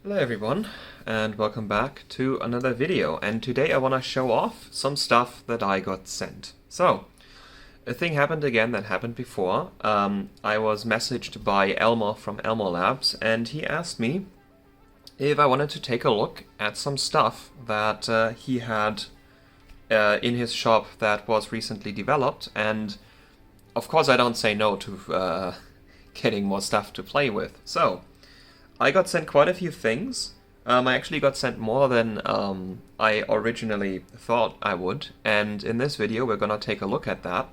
Hello everyone, and welcome back to another video, and today I want to show off some stuff that I got sent. So, a thing happened again that happened before. I was messaged by Elmor from Elmor Labs, and he asked me if I wanted to take a look at some stuff that he had in his shop that was recently developed, and of course I don't say no to getting more stuff to play with. So, I got sent quite a few things. I actually got sent more than I originally thought I would, and in this video we're gonna take a look at that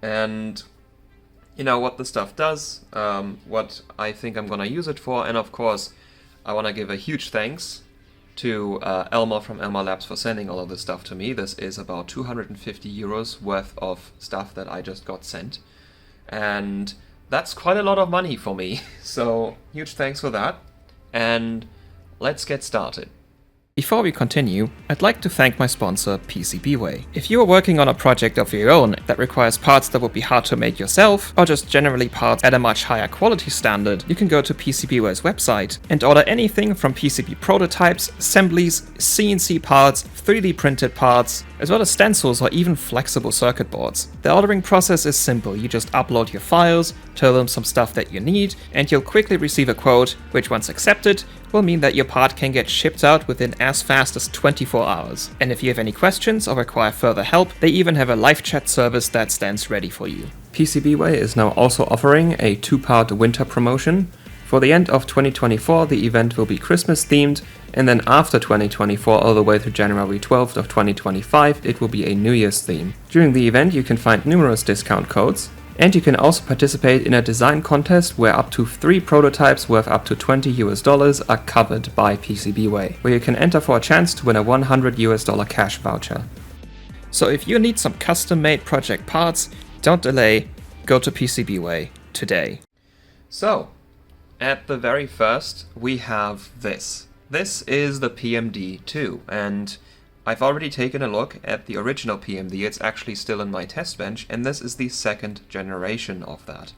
and what the stuff does, what I think I'm gonna use it for, and of course I want to give a huge thanks to Elmor from Elmor Labs for sending all of this stuff to me. This is about 250 euros worth of stuff that I just got sent, and that's quite a lot of money for me, so huge thanks for that, and let's get started. Before we continue, I'd like to thank my sponsor, PCBWay. If you are working on a project of your own that requires parts that would be hard to make yourself, or just generally parts at a much higher quality standard, you can go to PCBWay's website and order anything from PCB prototypes, assemblies, CNC parts, 3D printed parts, as well as stencils or even flexible circuit boards. The ordering process is simple. You just upload your files, tell them some stuff that you need, and you'll quickly receive a quote, which once accepted, will mean that your part can get shipped out within as fast as 24 hours. And if you have any questions or require further help, they even have a live chat service that stands ready for you. PCBWay is now also offering a 2-part winter promotion. For the end of 2024, the event will be Christmas themed, and then after 2024 all the way through January 12th of 2025, it will be a New Year's theme. During the event you can find numerous discount codes, and you can also participate in a design contest where up to 3 prototypes worth up to $20 are covered by PCBWay, where you can enter for a chance to win a $100 cash voucher. So if you need some custom-made project parts, don't delay, go to PCBWay today. So, at the very first, we have this. This is the PMD2, and I've already taken a look at the original PMD. It's actually still in my test bench, and this is the second generation of that.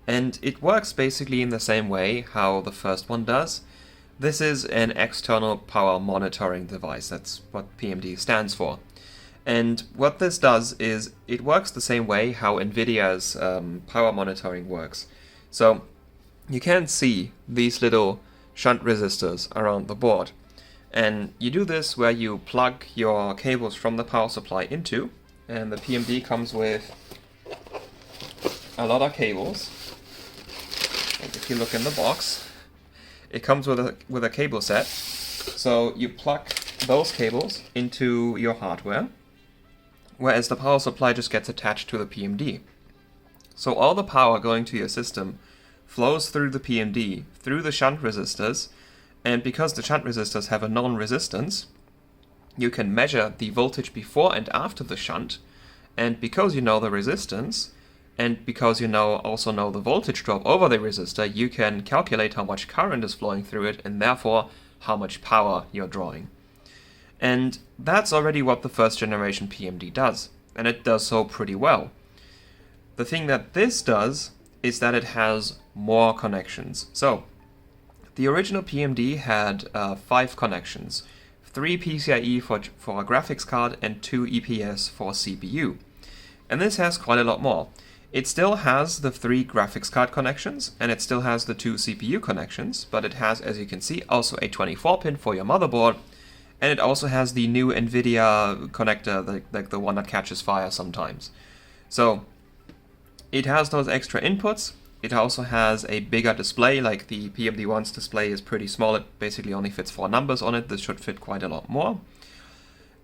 And it works basically in the same way how the first one does. This is an external power monitoring device. That's what PMD stands for. And what this does is it works the same way how NVIDIA's power monitoring works. So you can see these little shunt resistors around the board. And you do this where you plug your cables from the power supply into, and the PMD comes with a lot of cables. And if you look in the box, it comes with a cable set. So you plug those cables into your hardware, whereas the power supply just gets attached to the PMD. So all the power going to your system flows through the PMD, through the shunt resistors, and because the shunt resistors have a known resistance, you can measure the voltage before and after the shunt, and because you know the resistance, and because you also know the voltage drop over the resistor, you can calculate how much current is flowing through it, and therefore how much power you're drawing. And that's already what the first generation PMD does, and it does so pretty well. The thing that this does is that it has more connections. So, the original PMD had 5 connections, 3 PCIe for a graphics card and 2 EPS for CPU. And this has quite a lot more. It still has the 3 graphics card connections, and it still has the 2 CPU connections, but it has, as you can see, also a 24-pin for your motherboard, and it also has the new NVIDIA connector, like the one that catches fire sometimes. So, it has those extra inputs. It also has a bigger display. Like the PMD1's display is pretty small. It basically only fits 4 numbers on it. This should fit quite a lot more.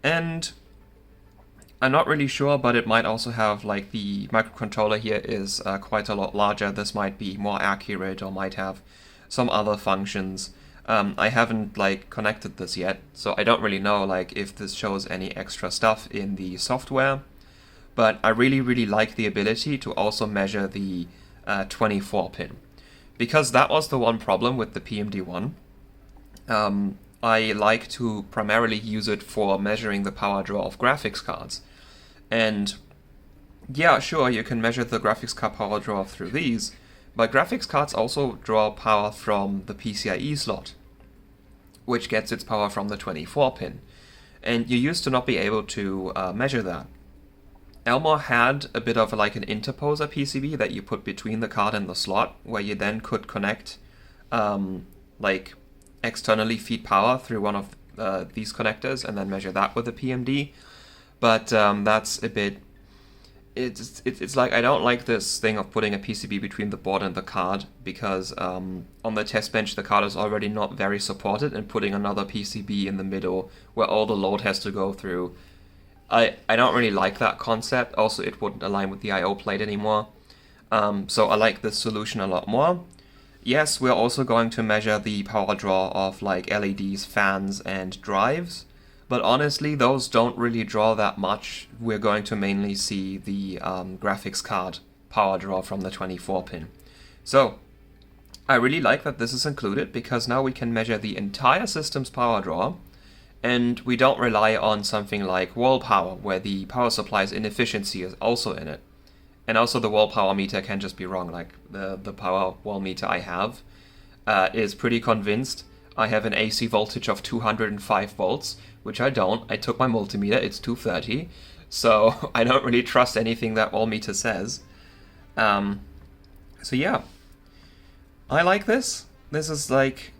And I'm not really sure, but it might also have, like, the microcontroller here is quite a lot larger. This might be more accurate or might have some other functions. I haven't, connected this yet, so I don't really know, if this shows any extra stuff in the software. But I really, really like the ability to also measure the 24-pin. Because that was the one problem with the PMD1. I like to primarily use it for measuring the power draw of graphics cards. And yeah, sure, you can measure the graphics card power draw through these, but graphics cards also draw power from the PCIe slot. which gets its power from the 24 pin. And you used to not be able to measure that. Elmor had a bit of like an interposer PCB that you put between the card and the slot, where you then could connect like externally feed power through one of these connectors and then measure that with a PMD. But that's a bit... It's like, I don't like this thing of putting a PCB between the board and the card, because on the test bench the card is already not very supported, and putting another PCB in the middle where all the load has to go through, I don't really like that concept. Also, it wouldn't align with the I/O plate anymore. So I like this solution a lot more. Yes, we're also going to measure the power draw of like LEDs, fans, and drives. But honestly, those don't really draw that much. We're going to mainly see the graphics card power draw from the 24 pin. So, I really like that this is included, because now we can measure the entire system's power draw, and we don't rely on something like wall power, where the power supply's inefficiency is also in it. And also the wall power meter can just be wrong, like the power wall meter I have is pretty convinced I have an AC voltage of 205 volts, which I don't. I took my multimeter, it's 230, so I don't really trust anything that wall meter says. So yeah, I like this. This is like...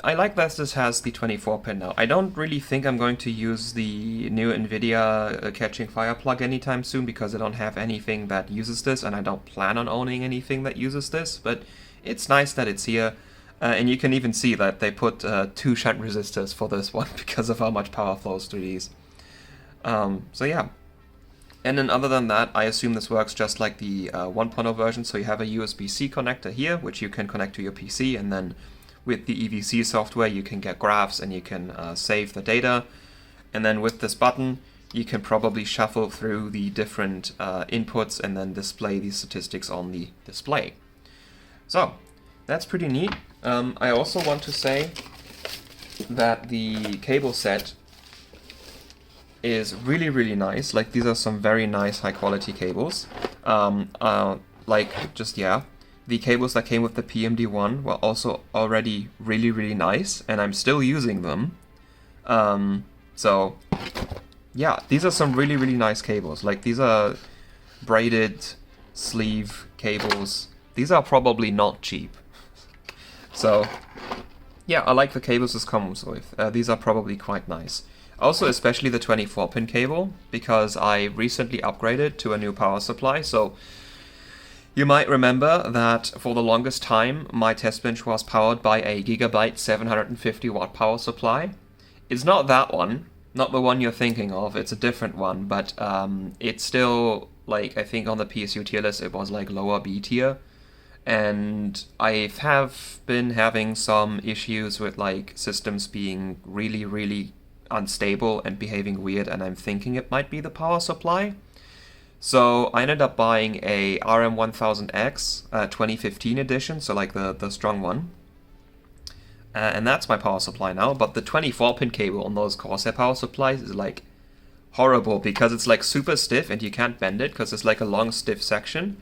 I like that this has the 24 pin now. I don't really think I'm going to use the new NVIDIA Catching Fire plug anytime soon, because I don't have anything that uses this, and I don't plan on owning anything that uses this, but it's nice that it's here. And you can even see that they put 2 shunt resistors for this one because of how much power flows through these. So yeah. And then other than that, I assume this works just like the 1.0 version. So you have a USB-C connector here, which you can connect to your PC, and then with the EVC software you can get graphs and you can save the data. And then with this button, you can probably shuffle through the different inputs and then display these statistics on the display. So that's pretty neat. I also want to say that the cable set is really, really nice. Like, these are some very nice high quality cables. Like, just, yeah, the cables that came with the PMD1 were also already really, really nice, and I'm still using them. So, yeah, these are some really, really nice cables. Like, these are braided sleeve cables. These are probably not cheap. So, yeah, I like the cables this comes with. These are probably quite nice. Also, especially the 24-pin cable, because I recently upgraded to a new power supply. So, you might remember that for the longest time, my test bench was powered by a Gigabyte 750-watt power supply. It's not that one, not the one you're thinking of, it's a different one, but it's still, like, I think on the PSU tier list it was like lower B tier. And I have been having some issues with like systems being really, really unstable and behaving weird, and I'm thinking it might be the power supply. So I ended up buying a RM1000X 2015 edition, so like the strong one. And that's my power supply now, but the 24-pin cable on those Corsair power supplies is like horrible, because it's like super stiff and you can't bend it because it's like a long stiff section.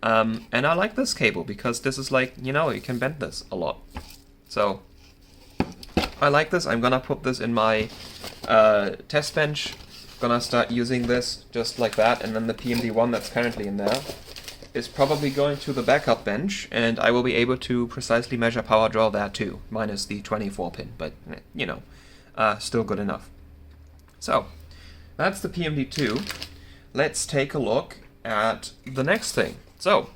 And I like this cable because this is like, you know, you can bend this a lot. So I like this. I'm gonna put this in my test bench. Gonna start using this just like that, and then the PMD1 that's currently in there is probably going to the backup bench, and I will be able to precisely measure power draw there too, minus the 24 pin, but you know, still good enough. So that's the PMD2. Let's take a look at the next thing. So,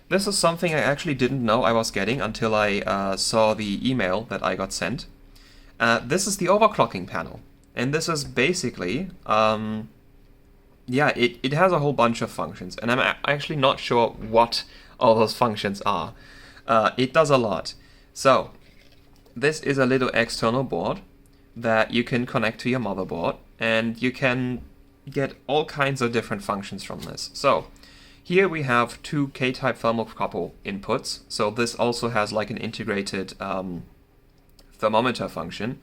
this is something I actually didn't know I was getting until I saw the email that I got sent. This is the overclocking panel. And this is basically, yeah, it has a whole bunch of functions. And I'm actually not sure what all those functions are. It does a lot. So, this is a little external board that you can connect to your motherboard. And you can get all kinds of different functions from this. So, here we have 2 K-type thermocouple inputs, so this also has like an integrated thermometer function.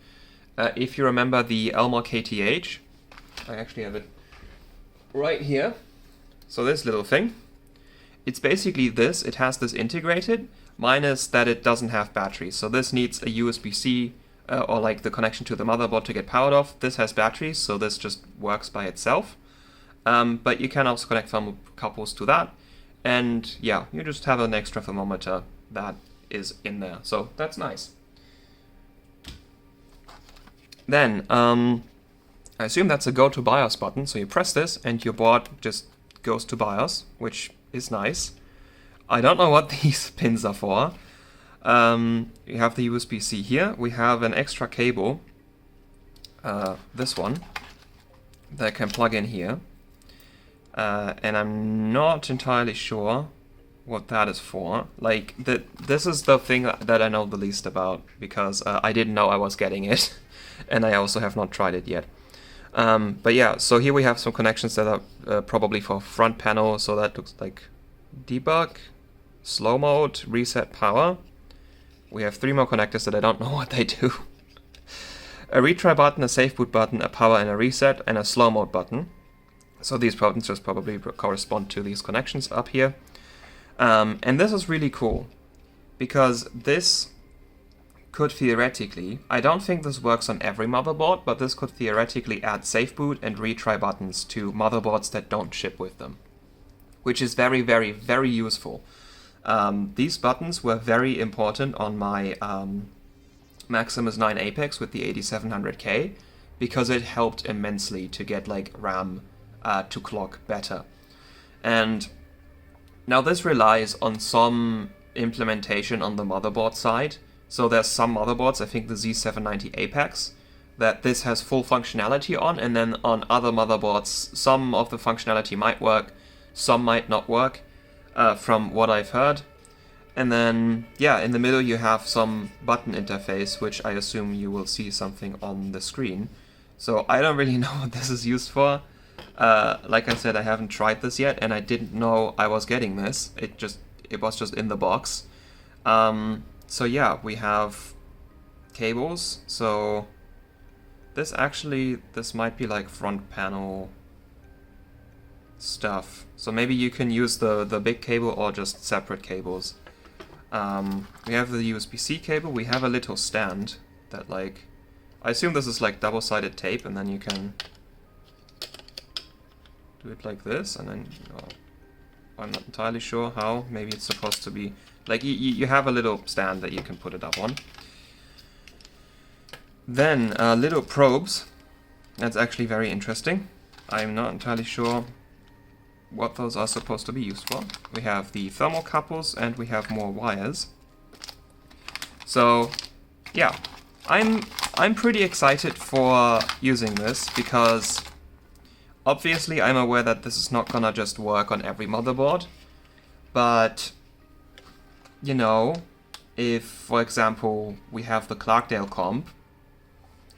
If you remember the Elmor KTH, I actually have it right here. So this little thing, it's basically this. It has this integrated, minus that it doesn't have batteries. So this needs a USB-C or like the connection to the motherboard to get powered off. This has batteries, so this just works by itself. But you can also connect thermocouples to that. And yeah, you just have an extra thermometer that is in there. So that's nice. Then, I assume that's a go to BIOS button. So you press this and your board just goes to BIOS, which is nice. I don't know what these pins are for. You have the USB-C here. We have an extra cable, this one, that can plug in here. And I'm not entirely sure what that is for. Like, this is the thing that I know the least about, because I didn't know I was getting it, and I also have not tried it yet. But yeah, so here we have some connections that are probably for front panel, so that looks like debug, slow mode, reset power. We have 3 more connectors that I don't know what they do. A retry button, a safe boot button, a power and a reset, and a slow mode button. So these buttons just probably correspond to these connections up here. And this is really cool, because this could theoretically, I don't think this works on every motherboard, but this could theoretically add safe boot and retry buttons to motherboards that don't ship with them, which is very, very, very useful. These buttons were very important on my Maximus 9 Apex with the 8700K, because it helped immensely to get like RAM to clock better. And now this relies on some implementation on the motherboard side. So there's some motherboards, I think the Z790 Apex, that this has full functionality on, and then on other motherboards some of the functionality might work, some might not work, from what I've heard. And then, yeah, in the middle you have some button interface, which I assume you will see something on the screen. So I don't really know what this is used for. Like I said, I haven't tried this yet, and I didn't know I was getting this. It was just in the box. So yeah, we have cables. So this might be like front panel stuff. So maybe you can use the big cable or just separate cables. We have the USB-C cable. We have a little stand that, like, I assume this is like double-sided tape, and then you can do it like this, and then I'm not entirely sure how. Maybe it's supposed to be like you have a little stand that you can put it up on. Then little probes. That's actually very interesting. I'm not entirely sure what those are supposed to be used for. We have the thermocouples and we have more wires. So yeah, I'm pretty excited for using this, because obviously I'm aware that this is not gonna just work on every motherboard, but you know, if for example we have the Clarkdale comp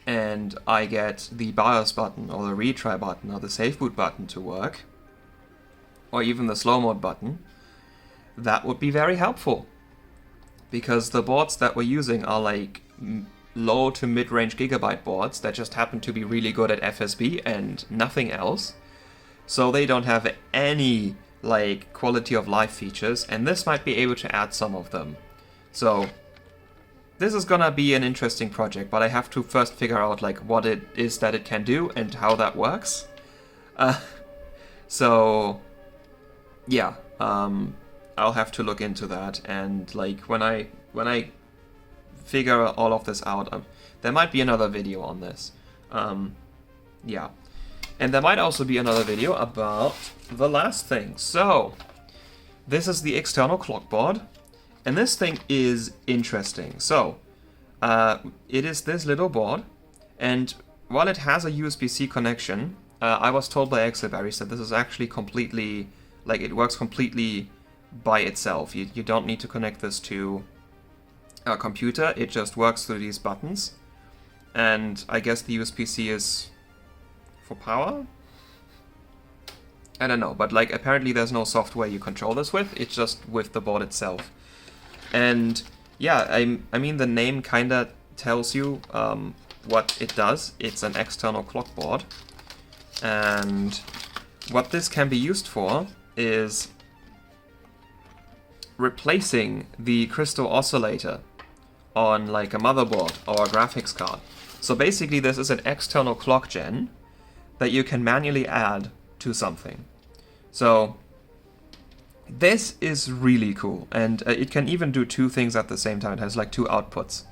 and I get the BIOS button or the retry button or the safe boot button to work, or even the slow mode button, that would be very helpful, because the boards that we're using are like low to mid-range gigabyte boards that just happen to be really good at FSB and nothing else. So they don't have any like quality of life features, and this might be able to add some of them. So this is gonna be an interesting project, but I have to first figure out like what it is that it can do and how that works. So yeah, I'll have to look into that, and like when I figure all of this out, there might be another video on this. Yeah, and there might also be another video about the last thing. So this is the external clock board, and this thing is interesting. So it is this little board, and while it has a USB-C connection, I was told by Exelberries that this is actually completely, like, it works completely by itself. You don't need to connect this to a computer, it just works through these buttons. And I guess the USB-C is for power? I don't know, but like apparently there's no software you control this with, it's just with the board itself. And yeah, I mean the name kinda tells you what it does. It's an external clock board. And what this can be used for is replacing the crystal oscillator on like a motherboard or a graphics card. So basically this is an external clock gen that you can manually add to something. So this is really cool, and it can even do two things at the same time. It has like two outputs.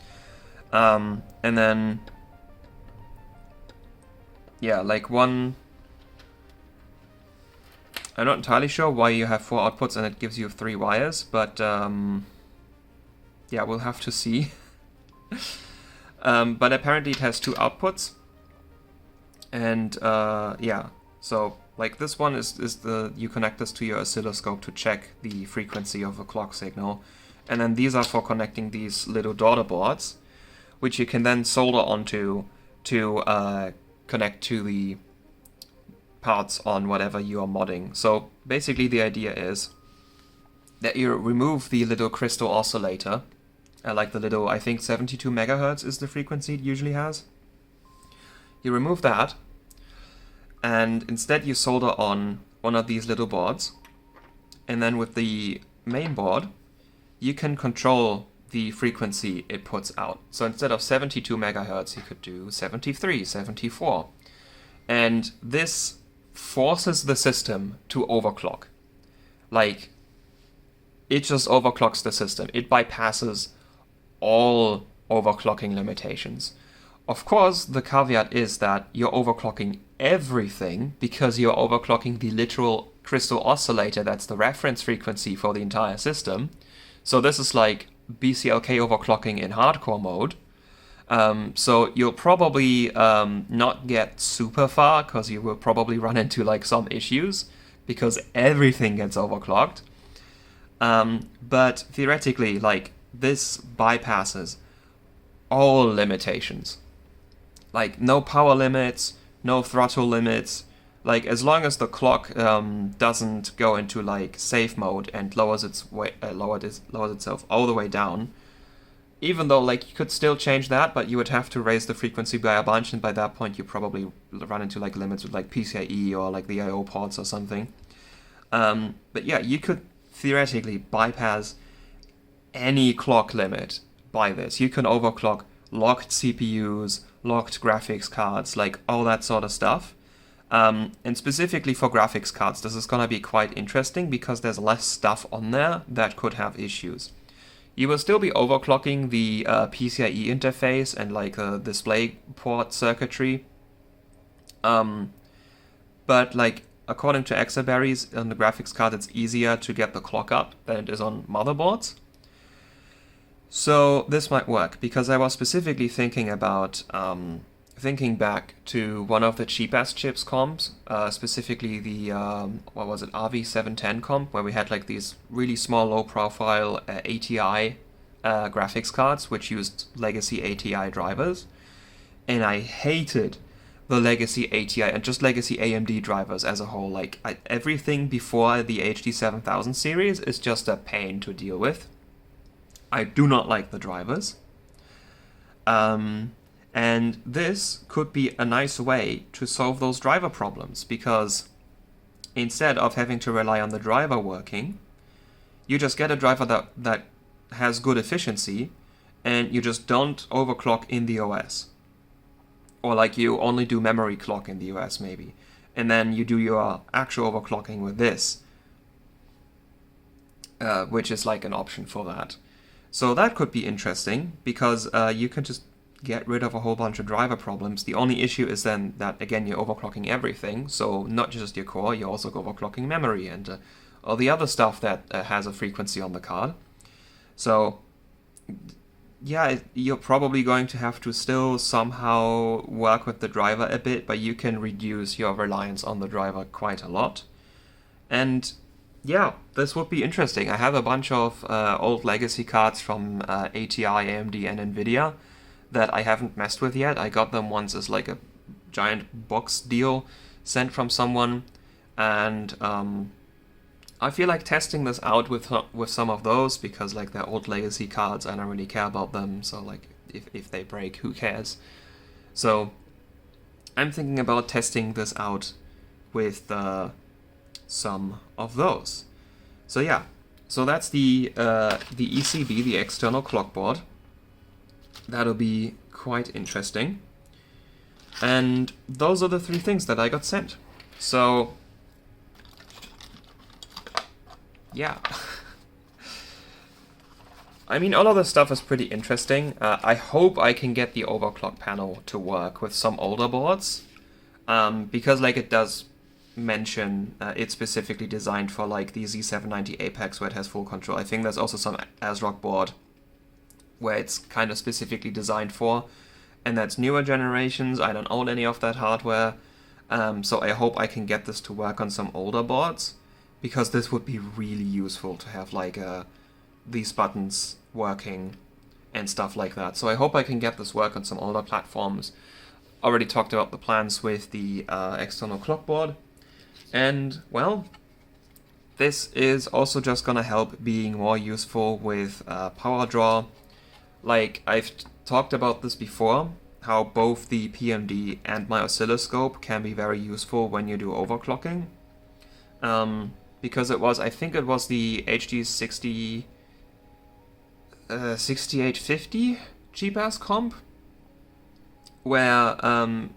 And then, yeah, like one... I'm not entirely sure why you have 4 outputs and it gives you 3 wires, but yeah, we'll have to see. But apparently it has 2 outputs. And yeah, so like this one is you connect this to your oscilloscope to check the frequency of a clock signal. And then these are for connecting these little daughter boards, which you can then solder onto to connect to the parts on whatever you are modding. So basically the idea is that you remove the little crystal oscillator, like the little, I think 72 megahertz is the frequency it usually has. You remove that, and instead you solder on one of these little boards, and then with the main board you can control the frequency it puts out. So instead of 72 megahertz you could do 73, 74, and this forces the system to overclock. Like, it just overclocks the system. It bypasses all overclocking limitations. Of course, the caveat is that you're overclocking everything because you're overclocking the literal crystal oscillator that's the reference frequency for the entire system. So this is like BCLK overclocking in hardcore mode. So you'll probably not get super far because you will probably run into like some issues because everything gets overclocked. But theoretically, like, this bypasses all limitations. Like, no power limits, no throttle limits. Like, as long as the clock doesn't go into like safe mode and lowers itself all the way down. Even though, like, you could still change that, but you would have to raise the frequency by a bunch, and by that point you probably run into like limits with like PCIe or like the I/O ports or something. But yeah, you could theoretically bypass any clock limit by this. You can overclock locked CPUs, locked graphics cards, like all that sort of stuff. And specifically for graphics cards, this is gonna be quite interesting because there's less stuff on there that could have issues. You will still be overclocking the PCIe interface and like the display port circuitry. But like, according to Exaberries, on the graphics card it's easier to get the clock up than it is on motherboards. So this might work, because I was specifically thinking about thinking back to one of the cheap-ass chips comps, specifically the, what was it, RV710 comp, where we had like these really small, low-profile ATI graphics cards, which used legacy ATI drivers. And I hated the legacy ATI and just legacy AMD drivers as a whole. Like, everything before the HD 7000 series is just a pain to deal with. I do not like the drivers. And this could be a nice way to solve those driver problems, because instead of having to rely on the driver working, you just get a driver that has good efficiency, and you just don't overclock in the OS. Or like, you only do memory clock in the OS maybe, and then you do your actual overclocking with this, which is like an option for that. So that could be interesting, because you can just get rid of a whole bunch of driver problems. The only issue is then that, again, you're overclocking everything, so not just your core, you're also overclocking memory and all the other stuff that has a frequency on the card. So yeah, you're probably going to have to still somehow work with the driver a bit, but you can reduce your reliance on the driver quite a lot. And yeah, this would be interesting. I have a bunch of old legacy cards from ATI, AMD, and NVIDIA that I haven't messed with yet. I got them once as like a giant box deal sent from someone, and I feel like testing this out with some of those, because like they're old legacy cards, I don't really care about them, so like if they break, who cares? So I'm thinking about testing this out with some of those. So yeah, so that's the ECB, the external clock board. That'll be quite interesting. And those are the 3 things that I got sent. So, yeah. I mean, all of this stuff is pretty interesting. I hope I can get the overclock panel to work with some older boards. Because, like, it does mention it's specifically designed for, like, the Z790 Apex where it has full control. I think there's also some ASRock board where it's kind of specifically designed for. And that's newer generations. I don't own any of that hardware. So I hope I can get this to work on some older boards. Because this would be really useful to have, like, these buttons working and stuff like that. So I hope I can get this work on some older platforms. Already talked about the plans with the external clock board. And, well, this is also just gonna help being more useful with power draw. Like, I've talked about this before, how both the PMD and my oscilloscope can be very useful when you do overclocking. Because I think it was the HD 6850 cheap-ass comp, where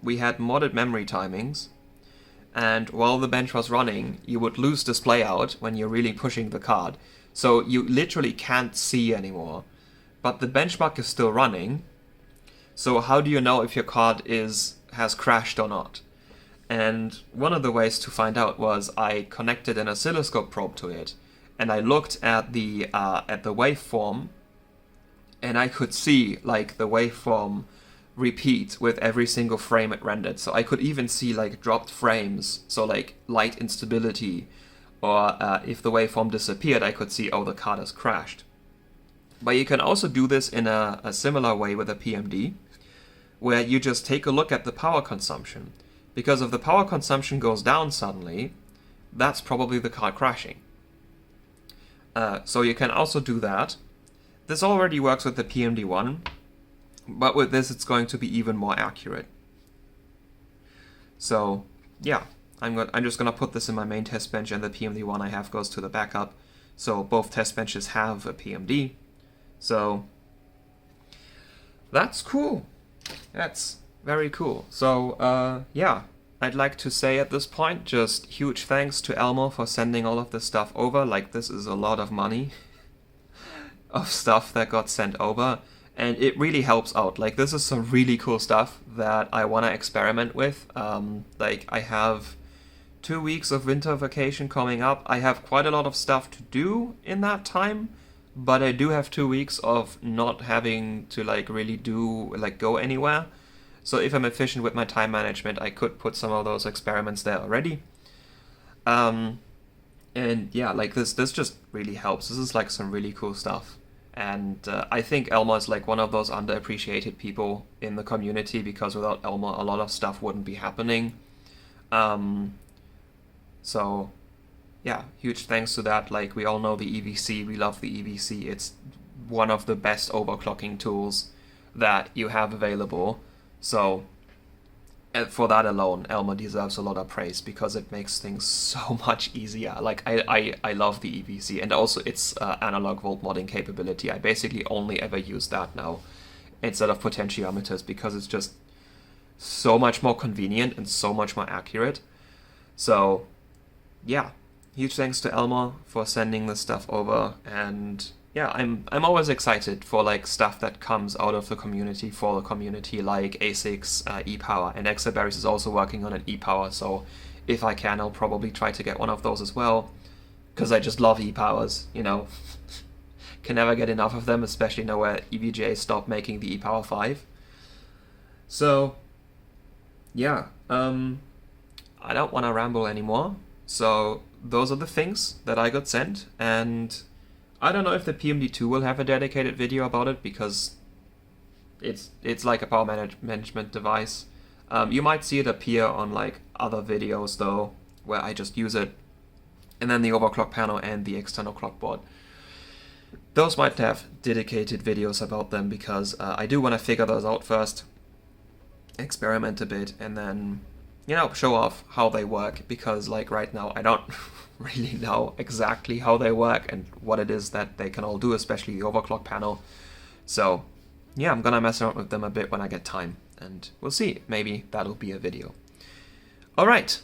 we had modded memory timings, and while the bench was running, you would lose display out when you're really pushing the card. So you literally can't see anymore. But the benchmark is still running, so how do you know if your card has crashed or not? And one of the ways to find out was I connected an oscilloscope probe to it, and I looked at the waveform, and I could see, like, the waveform repeat with every single frame it rendered. So I could even see, like, dropped frames, so, like, light instability, or if the waveform disappeared, I could see, oh, the card has crashed. But you can also do this in a similar way with a PMD, where you just take a look at the power consumption. Because if the power consumption goes down suddenly, that's probably the card crashing. So you can also do that. This already works with the PMD1, but with this it's going to be even more accurate. So, yeah, I'm just going to put this in my main test bench, and the PMD1 I have goes to the backup. So both test benches have a PMD. So, that's cool. That's very cool. So, yeah, I'd like to say at this point, just huge thanks to Elmor for sending all of this stuff over. Like, this is a lot of money of stuff that got sent over, and it really helps out. Like, this is some really cool stuff that I want to experiment with. Like, I have 2 weeks of winter vacation coming up. I have quite a lot of stuff to do in that time, but I do have 2 weeks of not having to, like, really go anywhere. So if I'm efficient with my time management, I could put some of those experiments there already. And yeah, like, this just really helps. This is, like, some really cool stuff. And I think Elmor is, like, one of those underappreciated people in the community, because without Elmor, a lot of stuff wouldn't be happening. So, yeah, huge thanks to that. Like, we all know the EVC, we love the EVC. It's one of the best overclocking tools that you have available. So, for that alone, Elmor deserves a lot of praise, because it makes things so much easier. Like, I love the EVC, and also its analog volt modding capability. I basically only ever use that now instead of potentiometers, because it's just so much more convenient and so much more accurate. So, yeah, huge thanks to Elmor for sending this stuff over, and yeah, I'm always excited for, like, stuff that comes out of the community for the community, like ASICs, ePower, and Exaberries is also working on an ePower, so if I can, I'll probably try to get one of those as well, because I just love ePowers, you know. Can never get enough of them, especially now where EVGA stopped making the ePower 5. So, yeah, I don't want to ramble anymore, so those are the things that I got sent, and I don't know if the PMD2 will have a dedicated video about it, because it's like a power management device. You might see it appear on, like, other videos though, where I just use it, and then the overclock panel and the external clock board. Those might have dedicated videos about them, because I do want to figure those out first, experiment a bit, and then, you know, show off how they work, because, like, right now I don't really know exactly how they work and what it is that they can all do, especially the overclock panel. So, yeah, I'm gonna mess around with them a bit when I get time, and we'll see. Maybe that'll be a video. All right.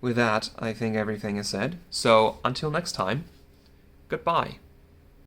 With that, I think everything is said. So until next time, goodbye.